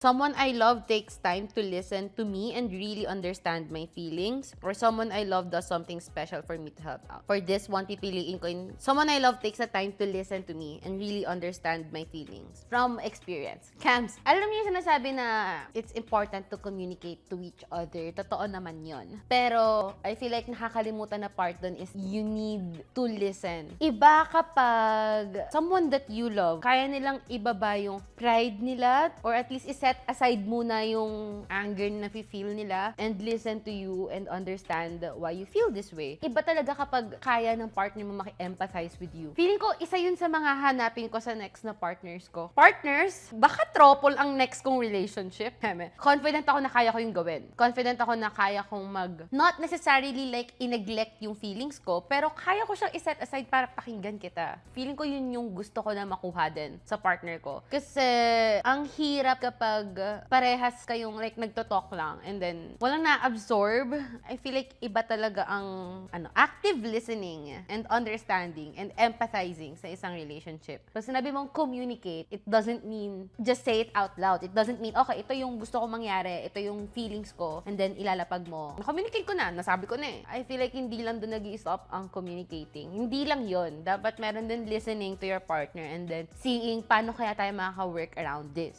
Someone I love takes time to listen to me and really understand my feelings, or someone I love does something special for me to help out. For this one, pipiliin ko yung someone I love takes the time to listen to me and really understand my feelings. From experience. Cams, alam niyo yung sinasabi na it's important to communicate to each other. Totoo naman yon. Pero I feel like nakakalimutan na part dun is you need to listen. Iba kapag someone that you love, kaya nilang ibaba yung pride nila, or at least set aside muna yung anger na feel nila and listen to you and understand why you feel this way. Iba talaga kapag kaya ng partner mo maki-empathize with you. Feeling ko, isa yun sa mga hanapin ko sa next na partners ko. Partners, baka trouble ang next kong relationship. Confident ako na kaya ko yung gawin. Confident ako na kaya kong not necessarily like i-neglect yung feelings ko, pero kaya ko siyang i-set aside para pakinggan kita. Feeling ko yun yung gusto ko na makuha din sa partner ko. Kasi, ang hirap kapag parehas kayong like nagto-talk lang and then walang na-absorb. I feel like iba talaga ang active listening and understanding and empathizing sa isang relationship. Pag sinabi mong communicate, it doesn't mean just say it out loud. It doesn't mean, okay, ito yung gusto ko mangyari, ito yung feelings ko, and then ilalapag mo. Na-communicate ko na, nasabi ko na eh. I feel like hindi lang doon nag-i-stop ang communicating. Hindi lang yon. Dapat meron din listening to your partner and then seeing paano kaya tayo makaka-work around this.